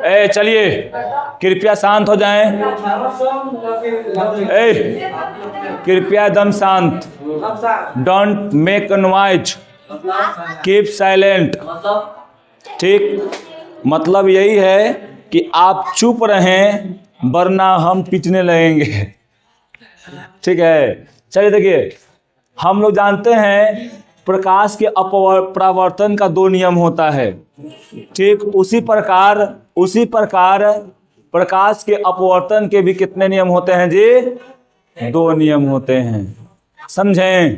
ए चलिए कृपया शांत हो जाएं। ए कृपया एकदम शांत। Don't make noise, keep silent. ठीक, मतलब यही है कि आप चुप रहें वरना हम पिटने लगेंगे। ठीक है, चलिए देखिए, हम लोग जानते हैं प्रकाश के अपरावर्तन का 2 नियम होता है। ठीक, उसी प्रकार प्रकाश के अपवर्तन के भी कितने नियम होते हैं जी? 2 नियम होते हैं। समझें?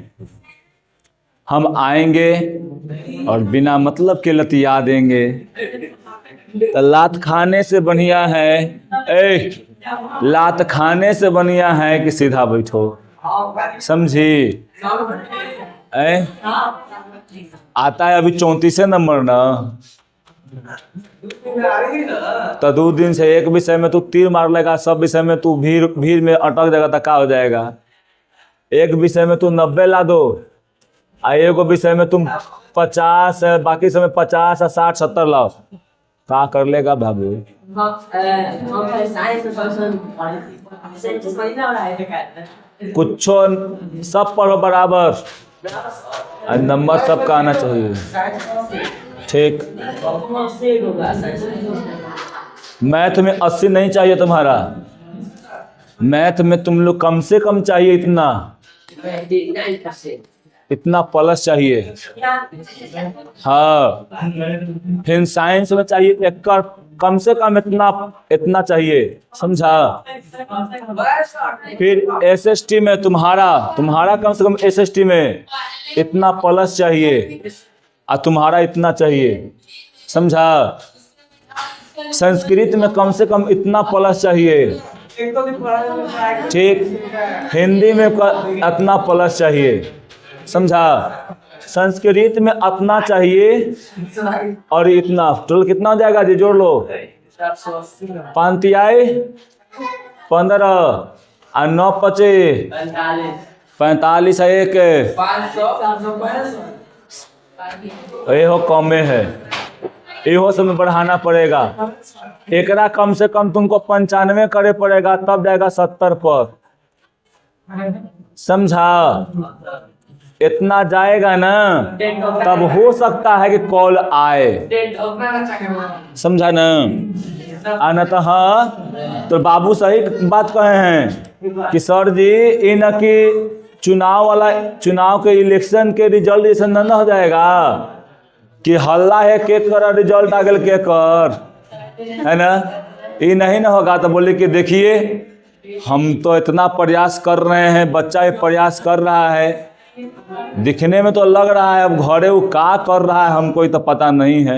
हम आएंगे और बिना मतलब के लतिया देंगे। तो लात खाने से बढ़िया है, लात खाने से बढ़िया है कि सीधा बैठो। समझी? आता है अभी 34 नंबर ना, तो 2 दिन से एक विषय में तू तीर मार लेगा, सब विषय में तू भीड़ में अटक जाएगा तो क्या हो जाएगा? एक विषय में तू 90 ला दो, एक विषय में तुम 50, बाकी समय 50, 60, 70 लाओ, क्या कर लेगा बाबू? कुछ सब पढ़ो बराबर, नंबर सबका आना चाहिए। ठीक, मैथ में 80 नहीं चाहिए तुम्हारा, मैथ में तुम लोग कम से कम चाहिए इतना प्लस चाहिए। हाँ, फिर साइंस में चाहिए कम से कम इतना चाहिए। समझा? फिर एसएसटी में तुम्हारा कम से कम एसएसटी में इतना प्लस चाहिए और तुम्हारा इतना चाहिए। समझा? संस्कृत में कम से कम इतना प्लस चाहिए। ठीक, हिंदी में इतना प्लस चाहिए। समझा? संस्कृत में इतना चाहिए और इतना, टोटल कितना हो जाएगा जी? जोड़ लो, 5 आए 15 और 9 पचे 45 है, एक हो कम में है, इहो सब में बढ़ाना पड़ेगा। एकरा कम से कम तुमको 95 करे पड़ेगा, तब जाएगा 70 पर। समझा? इतना जाएगा ना तब हो सकता है कि कॉल आए। समझा ना? आना तो हाँ, तो बाबू सही बात कहे हैं कि सर जी इन की चुनाव के इलेक्शन के रिजल्ट ऐसा न हो जाएगा कि हल्ला है के कर रिजल्ट आ गया के कर, है ना? ये नहीं ना होगा। तो बोले कि देखिए हम तो इतना प्रयास कर रहे हैं, बच्चा ये प्रयास कर रहा है, दिखने में तो लग रहा है, अब घरे वो क्या कर रहा है हमको ही तो पता नहीं है।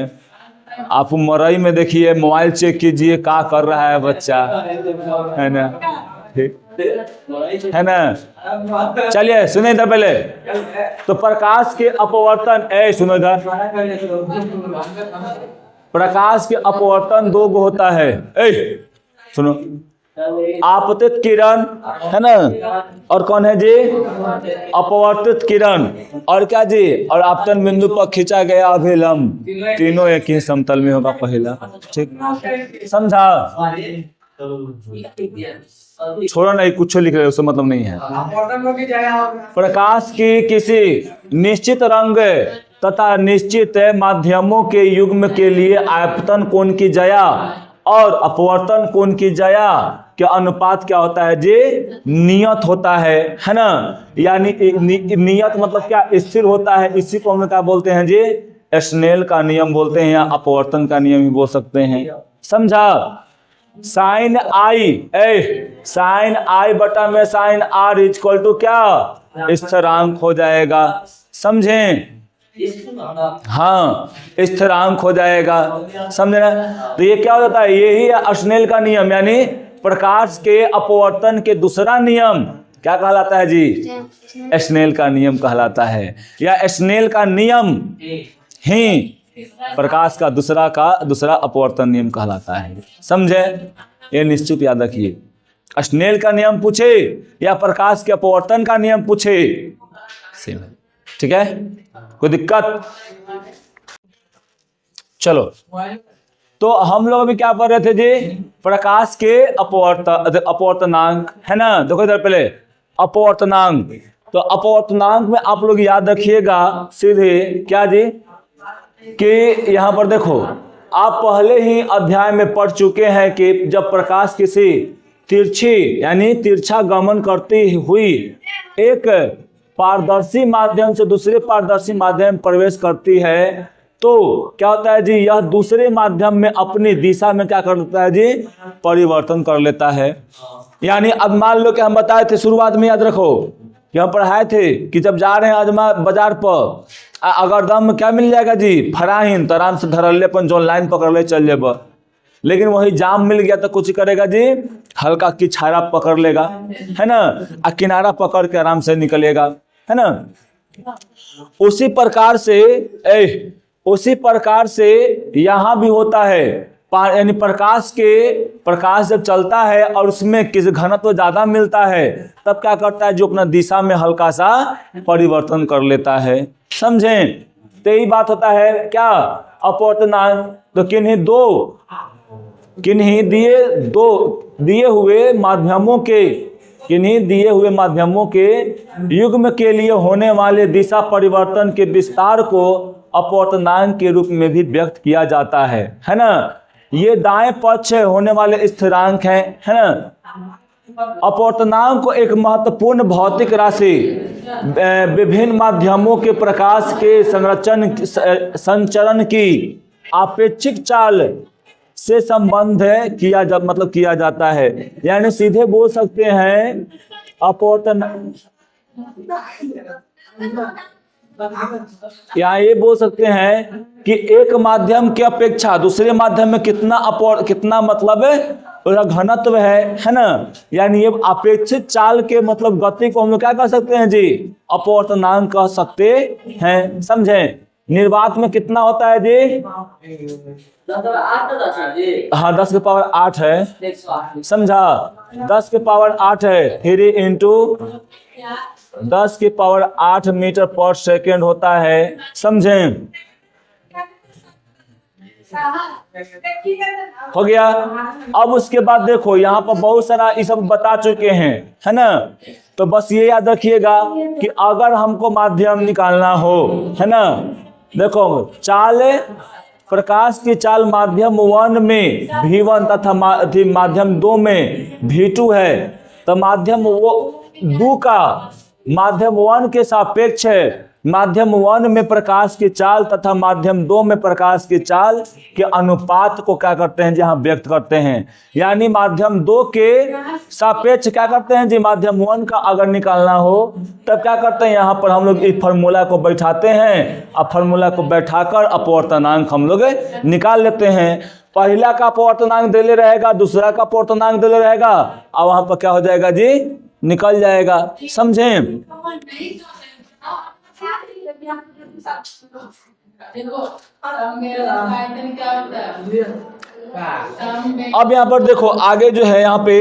आप मरई में देखिए, मोबाइल चेक कीजिए क्या कर रहा है बच्चा, है ना? ठीक है ना? चलिए सुने इधर पहले तो प्रकाश के अपवर्तन, सुनो इधर, प्रकाश के अपवर्तन 2 गो होता है। सुनो, आपतित किरण है ना, और कौन है जी? अपवर्तित किरण, और क्या जी? और आपतन बिंदु पर खींचा गया अभिलंब, तीनों एक ही समतल में होगा पहला। ठीक, समझा? छोड़ो नहीं, कुछ लिख रहे हो उससे मतलब नहीं है। प्रकाश की किसी निश्चित रंग तथा निश्चित माध्यमों के युग्म के लिए आपतन कोण की जया और अपवर्तन कोण की जया के अनुपात क्या होता है जी? नियत होता है ना? यानी नियत मतलब क्या? स्थिर होता है। इसी को हम क्या बोलते हैं जी? स्नेल का नियम बोलते हैं, या अपवर्तन का नियम भी बोल सकते हैं। समझा? साइन आई बटा में साइन आर इक्वल टू क्या? स्थिरांक हो जाएगा। समझें? हाँ, स्थिरांक हो जाएगा। समझे ना? तो ये क्या हो जाता है? यही है स्नेल का नियम, यानी प्रकाश के अपवर्तन के दूसरा नियम क्या कहलाता है जी? स्नेल का नियम कहलाता है, या स्नेल का नियम ही प्रकाश का दूसरा अपवर्तन नियम कहलाता है। समझे? ये निश्चित याद रखिए। स्नेल का नियम पूछे या प्रकाश के अपवर्तन का नियम पूछे, ठीक है? कोई दिक्कत? चलो, तो हम लोग अभी क्या पढ़ रहे थे जी? प्रकाश के अपवर्तनांक, है ना। देखो इधर पहले अपवर्तनांक, तो अपवर्तनांक में आप लोग याद रखिएगा सीधे क्या जी, कि यहां पर देखो आप पहले ही अध्याय में पढ़ चुके हैं कि जब प्रकाश किसी तिरछी यानी तिरछा गमन करती हुई एक पारदर्शी माध्यम से दूसरे पारदर्शी माध्यम में प्रवेश करती है तो क्या होता है जी, यह दूसरे माध्यम में अपनी दिशा में क्या कर लेता है जी, परिवर्तन कर लेता है। यानी अब मान लो कि हम बताए थे शुरुआत में, याद रखो कि हम पढ़ाए थे कि जब जा रहे हैं अजमा बाजार पर, अगर दम क्या मिल जाएगा जी, फराहीन, तो आराम से धरल्ले अपन जो लाइन पकड़ ले चल जेब। लेकिन वही जाम मिल गया तो कुछ करेगा जी, हल्का किनारा पकड़ लेगा, है ना, किनारा पकड़ के आराम से निकलेगा, है ना। उसी प्रकार से यहाँ भी होता है, यानी प्रकाश जब चलता है और उसमें किसी घनत्व ज्यादा मिलता है तब क्या करता है, जो अपना दिशा में हल्का सा परिवर्तन कर लेता है, समझें। तो यही बात होता है क्या, अपवर्तनांक। तो किन्हीं दिए हुए माध्यमों के युग्म के लिए होने वाले दिशा परिवर्तन के विस्तार को अपवर्तनांक के रूप में भी व्यक्त किया जाता है ना। ये दाएं पक्ष होने वाले स्थिरांक हैं, है ना। अपवर्तनांक को एक महत्वपूर्ण भौतिक राशि विभिन्न माध्यमों के प्रकाश के संचरण की आपेक्षिक चाल से संबंध किया जाता है। यानी सीधे बोल सकते हैं यहाँ ये बोल सकते हैं कि एक माध्यम की अपेक्षा दूसरे माध्यम में कितना मतलब घनत्व है ना। यानी ये अपेक्षित चाल के मतलब गति को हम लोग क्या कह सकते हैं जी, अपवर्तनांक कह सकते हैं, समझे। निर्वात में कितना होता है जी, हाँ 10 के पावर 8 है, समझा, 10 के पावर 8 है, 3 इंटू 10 के पावर 8 मीटर पर सेकेंड होता है, समझें। हो गया। अब उसके बाद देखो यहाँ पर बहुत सारा ये सब बता चुके हैं, है ना। तो बस ये याद रखिएगा कि अगर हमको माध्यम निकालना हो, है ना, देखो चाल, प्रकाश की चाल माध्यम 1 में V1 तथा माध्यम 2 में V2 है, तो माध्यम 2 का माध्यम 1 के सापेक्ष है। माध्यम 1 में प्रकाश की चाल तथा माध्यम 2 में प्रकाश की चाल के अनुपात को क्या करते हैं जी, यहाँ व्यक्त करते हैं। यानी माध्यम 2 के सापेक्ष क्या करते हैं जी, माध्यम 1 का अगर निकालना हो तब क्या करते हैं, यहाँ पर हम लोग इस फार्मूला को बैठाते हैं। अब फार्मूला को बैठाकर अपवर्तनांक हम लोग निकाल लेते हैं। पहला का अपवर्तनांक देले रहेगा, दूसरा का अपवर्तनांक देले रहेगा, और वहां पर क्या हो जाएगा जी, निकल जाएगा, समझें। अब यहाँ पर देखो आगे जो है यहाँ पे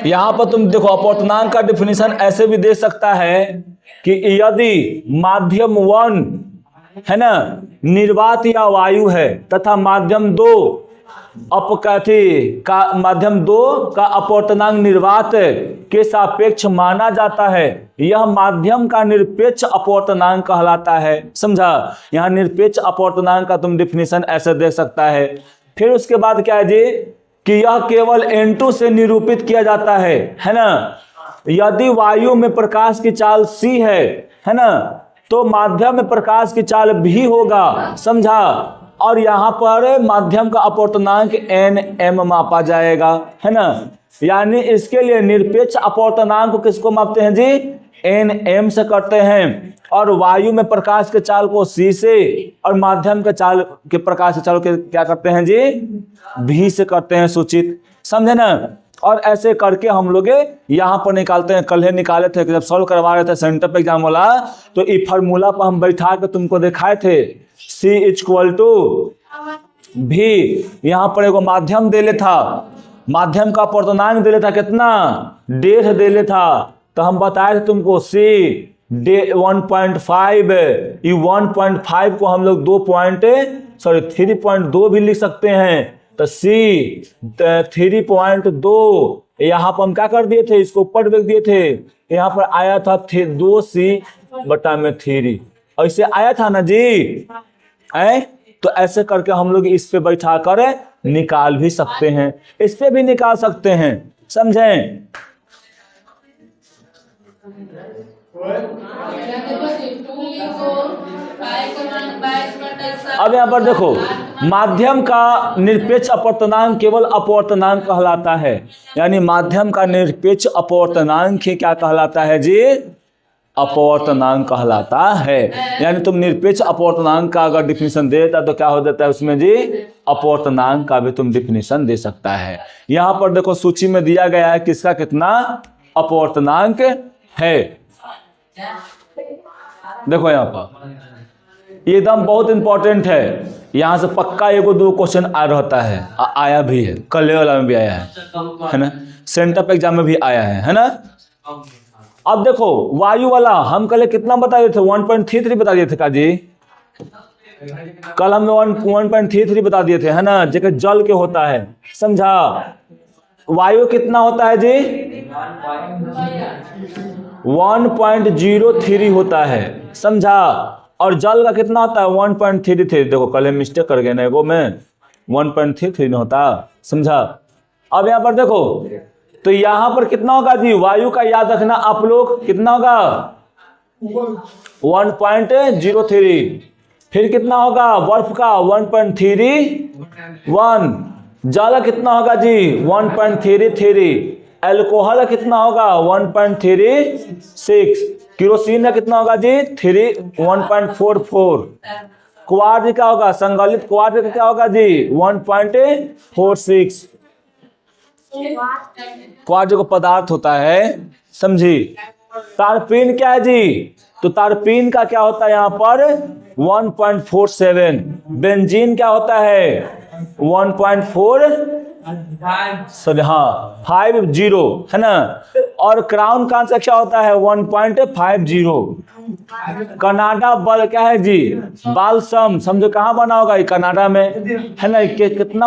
यहाँ पर तुम देखो अपवर्तनांक का डिफिनीशन ऐसे भी दे सकता है कि यदि माध्यम 1 है ना निर्वात या वायु है तथा माध्यम 2 माध्यम 2 का अपवर्तनांक निर्वात के सापेक्ष माना जाता है, यह माध्यम का निरपेक्ष अपवर्तनांक कहलाता है, समझा। यहाँ निरपेक्ष अपवर्तनांक का तुम डिफिनीशन ऐसे दे सकता है। फिर उसके बाद क्या है जी, कि यह केवल N2 से निरूपित किया जाता है ना। यदि वायु में प्रकाश की चाल C है ना, तो माध्यम में प्रकाश की चाल भी होगा, समझा। और यहाँ पर माध्यम का अपवर्तनांक Nm मापा जाएगा, है ना। यानी इसके लिए निरपेक्ष अपवर्तनांक को किसको मापते हैं जी, Nm से करते हैं। और वायु में प्रकाश के चाल को C से और माध्यम के चाल के प्रकाश के चाल के क्या करते हैं जी, V से करते हैं सूचित, समझे ना। और ऐसे करके हम लोग यहाँ पर निकालते हैं। कल निकाले थे जब सॉल्व करवा रहे थे सेंटर पे एग्जाम वाला, तो इस फार्मूला पर हम बैठा के तुमको दिखाए थे, C = V। यहाँ पर एगो माध्यम दे ले था, माध्यम का अपवर्तनांक दे ले था कितना, 1.5 दे ले था, तो हम बताए थे तुमको C 1.5, ये 1.5 को हम लोग 3.2 भी लिख सकते हैं। तो C 3.2 यहाँ पर हम क्या कर दिए थे, इसको ऊपर रख दिए थे, यहाँ पर आया था 2C/3, ऐसे आया था ना जी। तो ऐसे करके हम लोग इस पे बैठा कर निकाल भी सकते हैं, इस पे भी निकाल सकते हैं, समझें। अब यहाँ पर देखो, माध्यम का निरपेक्ष अपवर्तनांक केवल अपवर्तनांक कहलाता है, यानी माध्यम का निरपेक्ष अपवर्तनांक क्या कहलाता है जी, अपवर्तनांक कहलाता है। यानी तुम निरपेक्ष अपवर्तनांक का अगर डिफिनेशन देता तो क्या हो जाता है उसमें जी, अपवर्तनांक का भी तुम डिफिनेशन दे सकता है। यहाँ पर देखो सूची में दिया गया है किसका कितना अपवर्तनांक है। देखो यहाँ पर एकदम बहुत इंपॉर्टेंट है, यहाँ से पक्का 1-2 क्वेश्चन आ रहता है, आया भी है, कल वाला में भी आया है ना, सेंटर एग्जाम में भी आया है ना। अब देखो वायु वाला हम कल कितना बता दिए थे, 1.33 बता दिए थे का जी, कल हम 1.33 बता दिए थे है ना, जगह जल के होता है, समझा। वायु कितना होता है जी, 1.03 होता है, समझा। और जल का कितना होता है 1.33। देखो कल मिस्टेक कर गए ना, एगो में 1.33 नहीं होता, समझा। अब यहाँ पर देखो तो यहाँ पर कितना होगा जी, वायु का याद रखना आप लोग, कितना होगा 1.03। फिर कितना होगा बर्फ का 1.31। जल कितना होगा जी 1.33। अल्कोहल कितना होगा 1.36। केरोसिन का कितना होगा जी 1.44। क्वार्ज क्या होगा, संगलित क्वार्ज का क्या होगा जी 1.46। क्वार्ज को पदार्थ होता है, समझी। तारपीन क्या है जी, तो तारपीन का क्या होता है यहाँ पर 1.47। बेंजीन क्या होता है 1.50 है ना। और क्राउन का आंसर क्या होता है 1.50। कनाडा बल क्या है जी, बालसम, समझो कहाँ बना होगा, कनाडा में है ना। कितना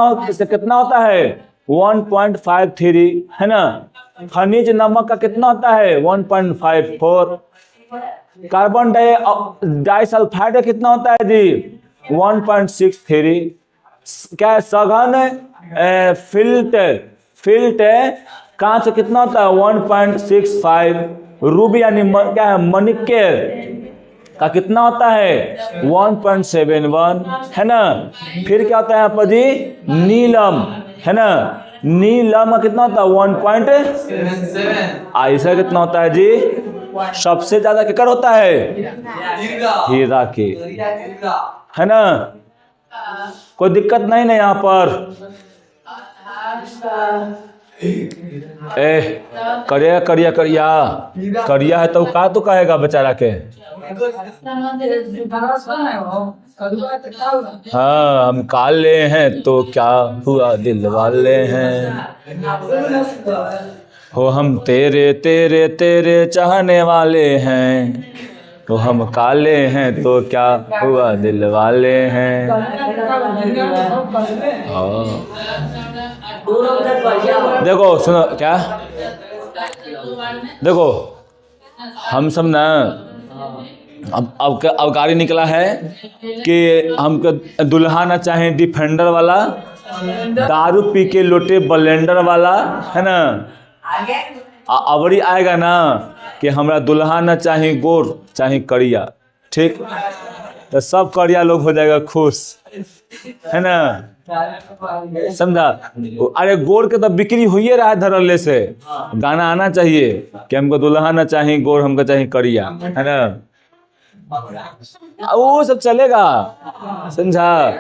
होता है 1.53 है ना। खनिज नमक का कितना होता है 1.54। कार्बन डाइसल्फाइड का कितना होता है जी 1.63। क्या है सघन फिल्ट कांच कितना होता है 1.65। रूबी यानी क्या है मणिक्य का कितना होता है 1.71 है ना। फिर क्या होता है यहाँ पर जी नीलम है ना, नीलम का कितना होता है 1.77। ऐसा कितना होता है जी, सबसे ज्यादा केकर होता है हीरा के है ना। कोई दिक्कत नहीं ना यहाँ पर। करिया करिया करिया करिया है तो का तो कहेगा बेचारा के। हाँ हम काले हैं तो क्या हुआ दिल वाले हैं, हो हम तेरे तेरे तेरे चाहने वाले हैं, तो हम काले हैं तो क्या हुआ दिल वाले हैं। देखो सुनो क्या, देखो हम सब ना अब गाड़ी निकला है कि हमको दुल्हा ना चाहे डिफेंडर वाला, दारू पी के लोटे ब्लेंडर वाला है ना। अबरी आएगा ना कि हमरा दुल्हा ना चाहे गोर चाहे करिया, ठीक, तो सब करिया लोग हो जाएगा खुश है ना, समझा। अरे गोर के तो बिक्री हुई रहा है धरल्ले से, गाना आना चाहिए कि हमको दुल्हा ना चाहे गोर हमको चाहे करिया है ना, वो सब चलेगा, समझा।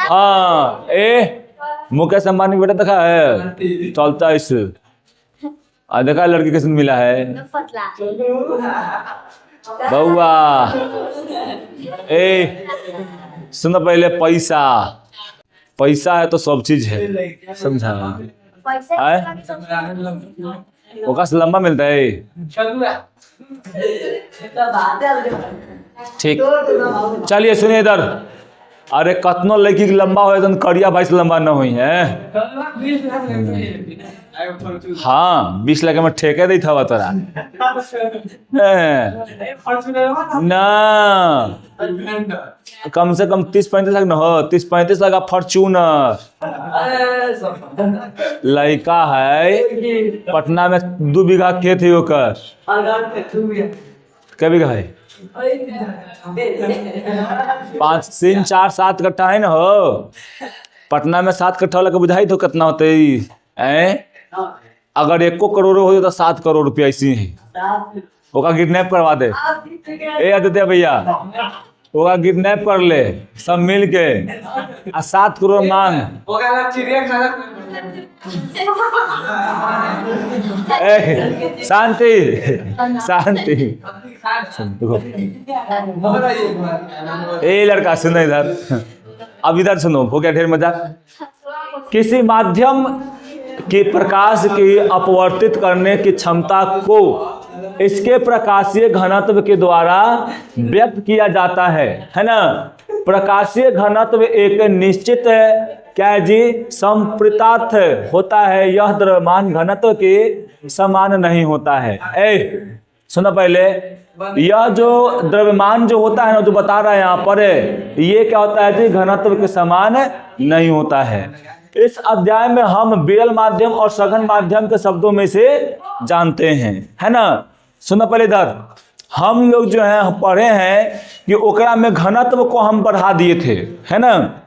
हाँ मुकेश अंबानी बेटा देखा है चलता इस देखा लड़की किसने मिला है बउआ। सुनो पहले पैसा है तो सब चीज है, समझा। ओका से लंबा मिलता है। ठीक, चलिए सुनिए इधर। अरे कतनो लड़की के लंबा हो तो करिया भाई से लंबा न हुई है। हाँ 20 लाख में ठेके दी था तोरा ना, कम से कम 30-35 लाख न हो, 30-35 लाख का फॉर्च्यूनर लड़का है। पटना में 2 बीघा खेत है ओकर। क्या बीघा है? 5, 3, 4, 7 कट्ठा है न हो। पटना में 7 कट्ठा वाला के बुझाई तो कितना होते है? अगर 1 करोड़ हो तो 7 करोड़ रुपया ऐसी है। ओका किडनैप करवा दे। ए आदित्य भैया, ओका किडनैप कर ले सब मिल के, 7 करोड़ मांग। शांति शांति। देखो ए लड़का सुनो इधर, अब इधर सुनो, हो गया ढेर मजाक। किसी माध्यम के प्रकाश की अपवर्तित करने की क्षमता को इसके प्रकाशीय घनत्व के द्वारा व्यक्त किया जाता है ना। प्रकाशीय घनत्व एक निश्चित क्या है जी, संप्रतार्थ होता है। यह द्रव्यमान घनत्व के समान नहीं होता है। सुनो पहले, यह जो द्रव्यमान जो होता है ना, जो बता रहा है यहाँ पर, ये क्या होता है जी, घनत्व के समान नहीं होता है। इस अध्याय में हम विरल माध्यम और सघन माध्यम के शब्दों में से जानते हैं, है ना। सुनो पहले इधर, हम लोग जो है पढ़े हैं कि ओकरा में घनत्व को हम बढ़ा दिए थे, है ना।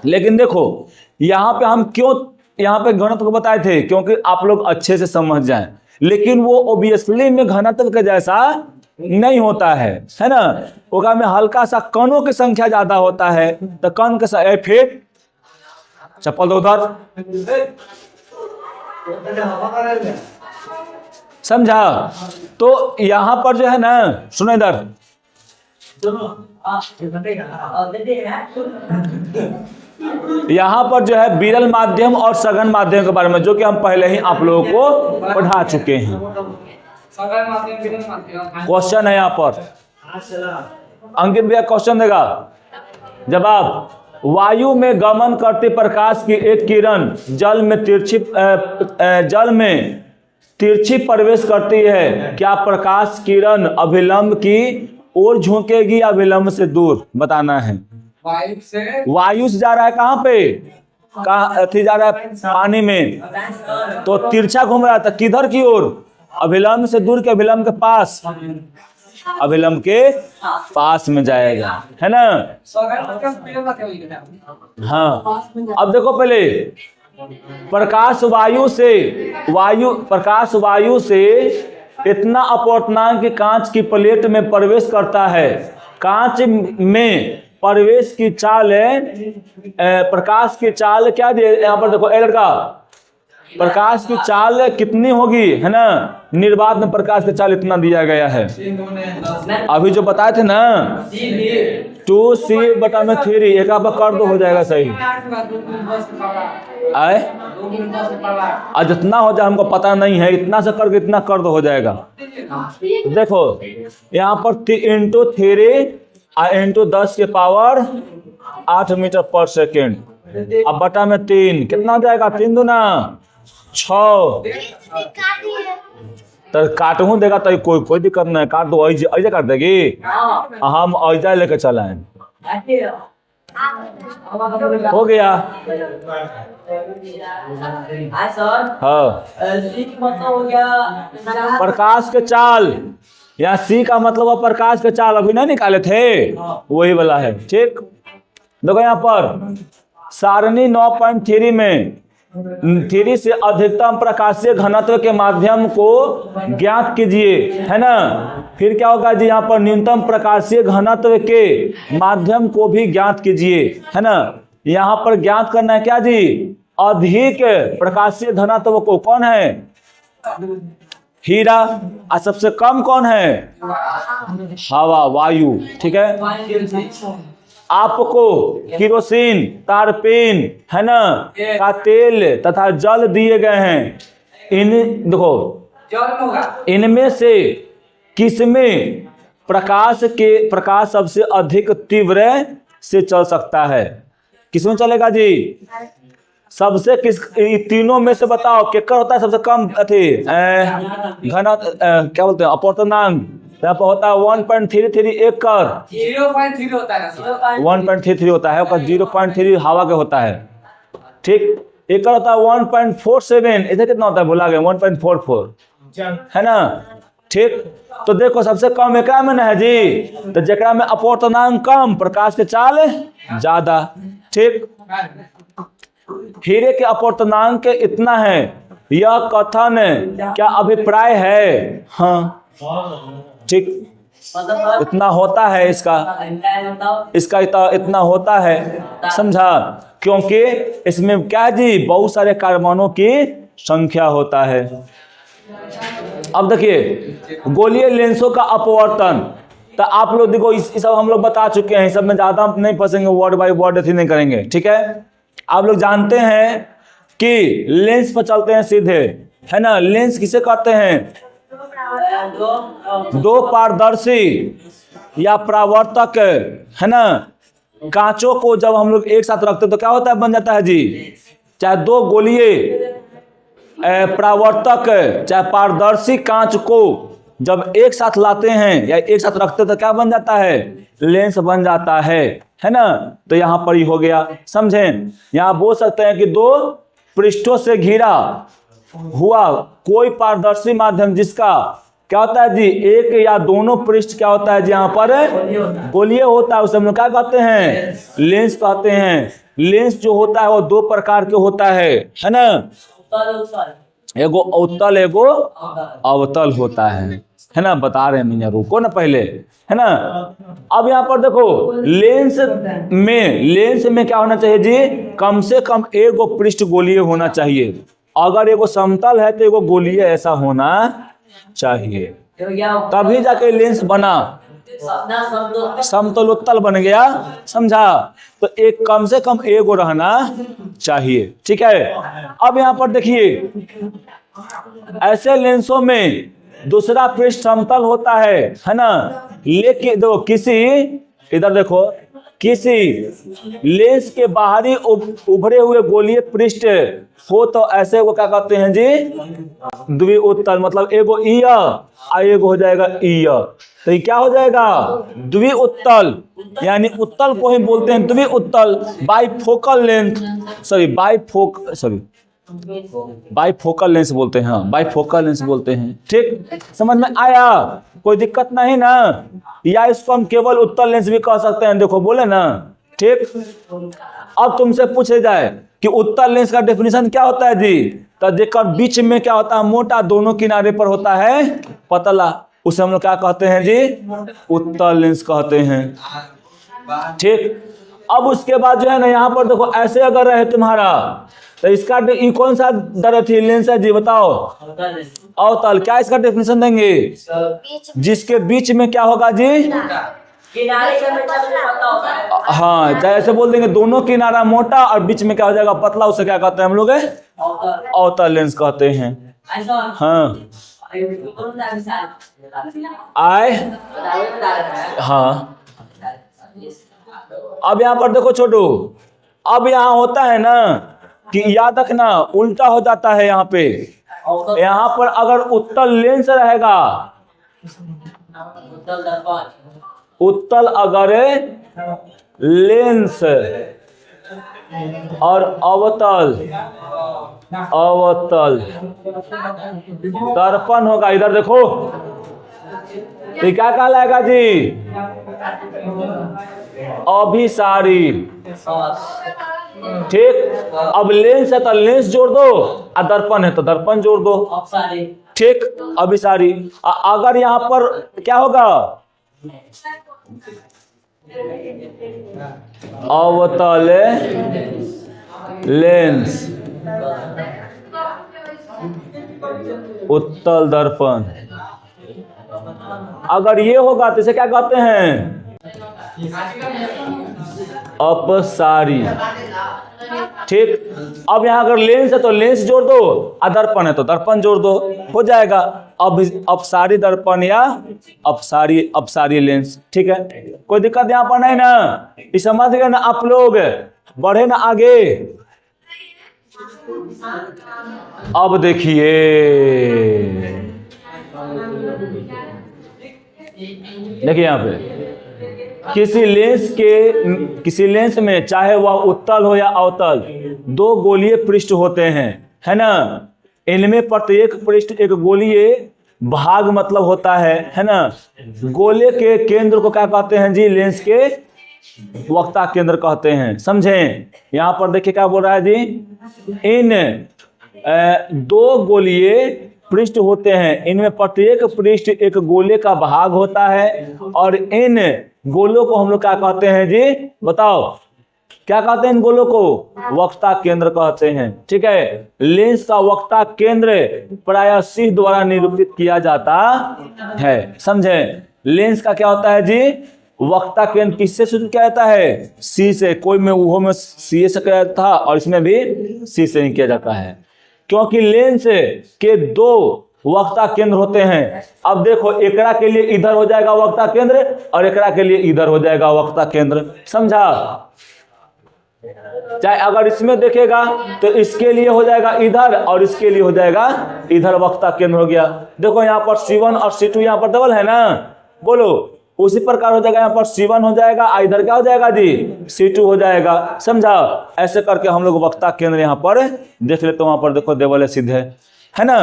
लेकिन देखो यहाँ पे हम क्यों यहाँ पे घनत्व को बताए थे, क्योंकि आप लोग अच्छे से समझ जाएं। लेकिन वो ओबियसली में घनत्व के जैसा नहीं होता है ना। ओकरा में हल्का सा कणों की संख्या ज्यादा होता है, तो कण के फिर चप्पल दो उधर, समझा। तो यहाँ पर जो है ना, सुनो इधर, यहाँ पर जो है विरल माध्यम और सघन माध्यम के बारे में, जो कि हम पहले ही आप लोगों को पढ़ा चुके हैं। क्वेश्चन है यहाँ पर, अंकित भैया क्वेश्चन देगा, जवाब। वायु में गमन करते प्रकाश की एक किरण जल में तिरछी प्रवेश करती है। क्या प्रकाश किरण अभिलंब की ओर झोंकेगी या विलंब से दूर? बताना है। वायु से जा रहा है कहाँ पे, कहाँ जा रहा है? पानी में, तो तिरछा घूम रहा था किधर की ओर? अभिलंब से दूर के अभिलंब के पास? अभिलंब के पास में जाएगा, है ना। हाँ, अब देखो पहले, प्रकाश वायु से इतना अपवर्तनांक कि कांच की प्लेट में प्रवेश करता है। कांच में प्रवेश की चाल प्रकाश की चाल क्या दिए यहाँ पर, देखो लड़का, प्रकाश की चाल कितनी होगी, है ना। निर्वात में प्रकाश की चाल इतना दिया गया है। अभी जो बताए थे ना, 2c/3, एक आप कर दो, हो जाएगा सही। आए आज जितना हो जाए हमको पता नहीं है, इतना से करके इतना कर दो, हो जाएगा। देखो यहाँ पर 3×10⁸ मीटर/सेकेंड। अब बटा में 3 कितना हो जाएगा? 3 दूना 6। तो काटू देगा तो कोई दिक्कत नहीं, काट दो, ऐसे काट देगी। हम ऐसा लेके चला है, हो गया। हाँ, प्रकाश के चाल, या सी का मतलब प्रकाश के चाल अभी नहीं निकाले थे, वही वाला है। ठीक, देखो यहाँ पर सारणी 9.3 में 3 से अधिकतम प्रकाशीय घनत्व के माध्यम को ज्ञात कीजिए, है ना। फिर क्या होगा जी, यहाँ पर न्यूनतम प्रकाशीय घनत्व के माध्यम को भी ज्ञात कीजिए, है ना। यहाँ पर ज्ञात करना है क्या जी, अधिक प्रकाशीय घनत्व को। कौन है? हीरा। और सबसे कम कौन है? हवा, वायु, ठीक है। आपको किरोसिन, तारपीन, है ना, का तेल तथा जल दिए गए हैं। देखो, इनमें से किसमें प्रकाश सबसे अधिक तीव्र से चल सकता है? किसमें चलेगा जी? सबसे तीनों में से बताओ केकर होता है सबसे कम घना, क्या बोलते हैं, अपवर्तनांक? यहाँ पर होता है 1.33 एकड़, 0.3 होता है 1.33 होता है, 0.3 हवा के होता है। ठीक, एकड़ होता है 1.47, इधर कितना होता है भुला गए, 1.44, है ना। ठीक, तो देखो सबसे कम एकड़ा में ना है जी, तो जेकरा में अपवर्तनांक कम, प्रकाश के चाल ज्यादा। ठीक, हीरे के अपवर्तनांक इतना है, यह कथन क्या अभिप्राय है? हाँ, ठीक, इतना होता है, इसका इतना होता है, समझा? क्योंकि इसमें क्या जी, बहुत सारे कार्बनों की संख्या होता है। अब देखिए गोलीय लेंसों का अपवर्तन, तो आप लोग देखो इस सब हम लोग बता चुके हैं, सब में ज्यादा नहीं फंसेंगे, वर्ड बाय वर्ड ऐसे नहीं करेंगे। ठीक है, आप लोग जानते हैं कि लेंस पर चलते हैं सीधे, है ना। लेंस किसे कहते हैं? दो पारदर्शी या परावर्तक, है ना, कांचों को जब हम लोग एक साथ रखते हैं तो क्या होता है, बन जाता है जी, चाहे दो गोलीय परावर्तक चाहे पारदर्शी कांच को जब एक साथ लाते हैं या एक साथ रखते हैं तो क्या बन जाता है? लेंस बन जाता है ना। तो यहां पर ही हो गया, समझें। यहां बोल सकते हैं कि दो पृष्ठों से घिरा हुआ कोई पारदर्शी माध्यम जिसका क्या होता है जी, एक या दोनों पृष्ठ क्या होता है जी, यहाँ पर गोलीय होता है, उसे हम लोग क्या कहते हैं? लेंस कहते हैं। लेंस जो होता है वो दो प्रकार के होता है ना, एगो अवतल एगो अवतल होता है ना। बता रहे हैं मैंने, रुको ना पहले, है ना। अब यहाँ पर देखो लेंस में क्या होना चाहिए जी, कम से कम एगो पृष्ठ गोलीय होना चाहिए। अगर एगो समतल है तो एगो गोलीय ऐसा होना चाहिए, तभी जाके लेंस बना, समतलोत्तल बन गया, समझा। तो एक कम से कम एगो रहना चाहिए। ठीक है, अब यहां पर देखिए ऐसे लेंसों में दूसरा पृष्ठ समतल होता है ना, लेकिन देखो इधर देखो, किसी लेंस के बाहरी उभरे हुए गोलीय पृष्ठ हो तो ऐसे को क्या कहते हैं जी, द्विउत्तल। मतलब एगो ईय और एगो हो जाएगा ईय, तो ये क्या हो जाएगा, द्विउत्तल। यानी उत्तल को ही बोलते हैं द्विउत्तल। बाइफोकल लेंथ, बाइफोकल लेंस बोलते हैं, हाँ बाइफोकल लेंस बोलते हैं। ठीक, समझ में आया, कोई दिक्कत नहीं ना। या इसको हम केवल उत्तल लेंस भी कह सकते हैं, देखो बोले ना। ठीक, अब तुमसे पूछे जाए कि उत्तल लेंस का डेफिनेशन क्या होता है जी, तो जेकर बीच में क्या होता है, मोटा, दोनों किनारे पर होता है पतला, उसे हम लोग क्या कहते हैं जी, उत्तल लेंस कहते हैं। ठीक, अब उसके बाद जो है ना, यहाँ पर देखो ऐसे अगर रहे तुम्हारा, तो इसका कौन सा लेंस है जी, बताओ, अवतल। क्या इसका डेफिनेशन देंगे, जिसके बीच में क्या होगा जी, किनारे का पतला होता है। हाँ, चाहे ऐसे बोल देंगे दोनों किनारा मोटा और बीच में क्या हो जाएगा पतला, उसे क्या कहते हैं हम लोग, अवतल लेंस कहते हैं। हाँ, हाँ। अब यहाँ पर देखो छोटू, अब यहाँ होता है ना कि याद रखना उल्टा हो जाता है। यहाँ पे, यहाँ पर अगर उत्तल लेंस रहेगा, उत्तल अगर लेंस और अवतल दर्पण होगा, इधर देखो, तो क्या कहलाएगा जी, अभिसारी। ठीक, अब लेंस है तो लेंस जोड़ दो, और दर्पण है तो दर्पण जोड़ दो। ठीक, अभिसारी। अगर यहाँ पर क्या होगा, अवतल लेंस, उत्तल दर्पण। अगर ये होगा तो इसे क्या कहते हैं, अपसारी। ठीक, अब यहाँ अगर लेंस है तो लेंस जोड़ दो, और दर्पण है तो दर्पण जोड़ दो, हो जाएगा। अब अपसारी दर्पण या अपसारी लेंस। ठीक है, कोई दिक्कत यहाँ पर नहीं ना? ये समझ गए ना आप लोग? बढ़े ना आगे। अब देखिए, यहाँ पे किसी लेंस में चाहे वह उत्तल हो या अवतल, दो गोलीय पृष्ठ होते हैं, है ना? इनमें प्रत्येक पृष्ठ एक गोलीय भाग मतलब होता है ना? गोले के केंद्र को क्या कहते हैं जी? लेंस के वक्ता केंद्र कहते हैं। समझे? यहां पर देखिए क्या बोल रहा है जी? इन दो गोलीय पृष्ठ होते हैं, इनमें प्रत्येक पृष्ठ एक गोले का भाग होता है, और इन गोलों को हम लोग क्या कहते हैं जी? बताओ क्या कहते हैं इन गोलों को? वक्ता केंद्र कहते हैं। ठीक है, लेंस का वक्ता केंद्र प्रायः सी द्वारा निरूपित किया जाता है। समझे? लेंस का क्या होता है जी? वक्ता केंद्र किससे सूचित किया जाता है? सी से। कोई में वो में सी से किया जाता था, और इसमें भी सी से नहीं किया जाता है, क्योंकि लेंस के दो वक्ता केंद्र होते हैं। अब देखो, एकरा के लिए इधर हो जाएगा वक्ता केंद्र, और एकरा के लिए इधर हो जाएगा वक्ता केंद्र। समझा? चाहे अगर इसमें देखेगा तो इसके लिए हो जाएगा इधर, और इसके लिए हो जाएगा इधर, वक्ता केंद्र हो गया। देखो यहाँ पर C1 और C2 यहाँ पर डबल है ना? बोलो, उसी प्रकार हो जाएगा, यहाँ पर C1 हो जाएगा, इधर क्या हो जाएगा जी? C2 हो जाएगा। समझा? ऐसे करके हम लोग वक्ता केंद्र यहाँ पर देख लेते। वहां पर देखो देवल सीधे है ना?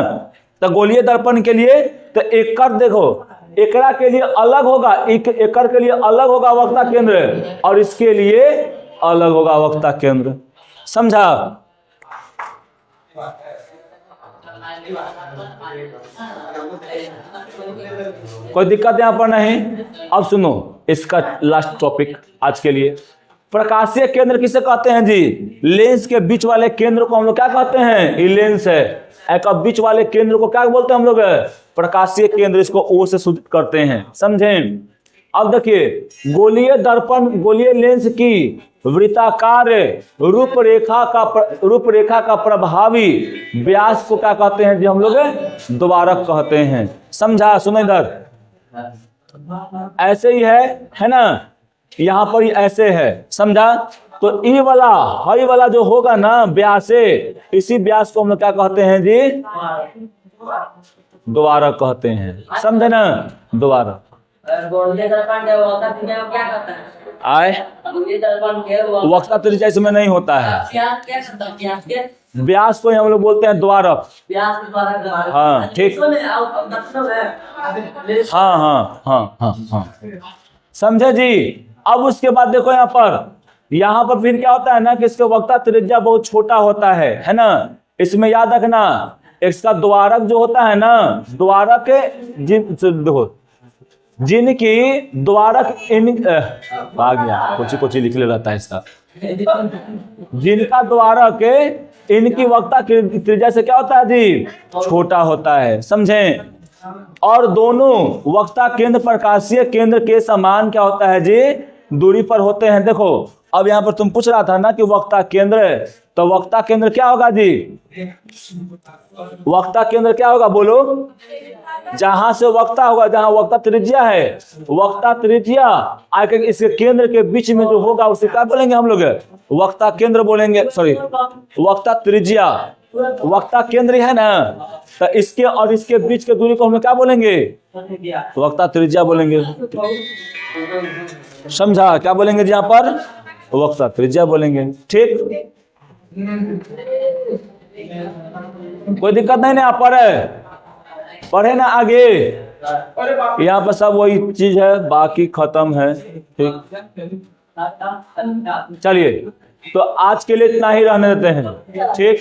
तो गोलीय दर्पण के लिए तो एकर देखो, एकरा के लिए अलग होगा, एकर के लिए अलग होगा वक्ता केंद्र, और इसके लिए अलग होगा वक्ता केंद्र। समझा? कोई दिक्कत यहाँ पर नहीं? अब सुनो इसका लास्ट टॉपिक आज के लिए। प्रकाशीय केंद्र किसे कहते हैं जी? लेंस के बीच वाले केंद्र को हम लोग क्या कहते हैं? ये लेंस है, एक बीच वाले केंद्र को क्या बोलते हैं हम लोग? प्रकाशीय केंद्र। इसको ओ से सूचित करते हैं। समझे? अब देखिए, गोलीय दर्पण, गोलीय लेंस की वृत्ताकार रूपरेखा का प्रभावी व्यास को क्या कहते हैं जी? हम लोग द्वारक कहते हैं। समझा? सुनो इधर, ऐसे ही है ना? यहाँ पर ही ऐसे है। समझा? तो ई वाला हाई वाला जो होगा ना व्यास, इसी व्यास को हम लोग क्या कहते हैं जी? द्वारक कहते हैं। समझे ना? द्वारक। आए वक्ता त्रिज्या इसमें नहीं होता है। व्यास को हम लोग बोलते हैं द्वारक। हाँ ठीक, हाँ हाँ हाँ हाँ हाँ, समझे जी? अब उसके बाद देखो यहाँ पर फिर क्या होता है ना कि इसका वक्ता त्रिज्या बहुत छोटा होता है ना? इसमें याद रखना, इसका द्वारक जो होता है ना, द्वारक देखो जिनकी द्वारक आ गया कुछ लिख ले रहता है इसका, जिनका द्वारक इनकी वक्ता त्रिज्या से क्या होता है जी? छोटा होता है। समझे? और दोनों वक्ता केंद्र प्रकाशीय केंद्र के समान क्या होता है जी? दूरी पर होते हैं। देखो अब यहाँ पर तुम पूछ रहा था ना कि वक्ता केंद्र, तो वक्ता केंद्र क्या होगा जी? वक्ता केंद्र क्या होगा बोलो? जहां से वक्ता होगा, जहां वक्ता त्रिज्या है, वक्ता त्रिज्या आके इसके केंद्र के बीच में जो होगा उसे क्या बोलेंगे हम लोग? वक्ता केंद्र बोलेंगे। सॉरी, वक्ता त्रिज्या, वक्ता केंद्र है ना, तो इसके और इसके बीच के दूरी को हम क्या बोलेंगे? वक्ता त्रिज्या बोलेंगे। समझा? क्या बोलेंगे जी यहाँ पर? वक्ता त्रिज्या बोलेंगे। ठीक, कोई दिक्कत नहीं ना? यहाँ पर पढ़े ना आगे? यहाँ पर सब वही चीज है, बाकी खत्म है। ठीक, चलिए तो आज के लिए इतना ही रहने देते हैं। ठीक।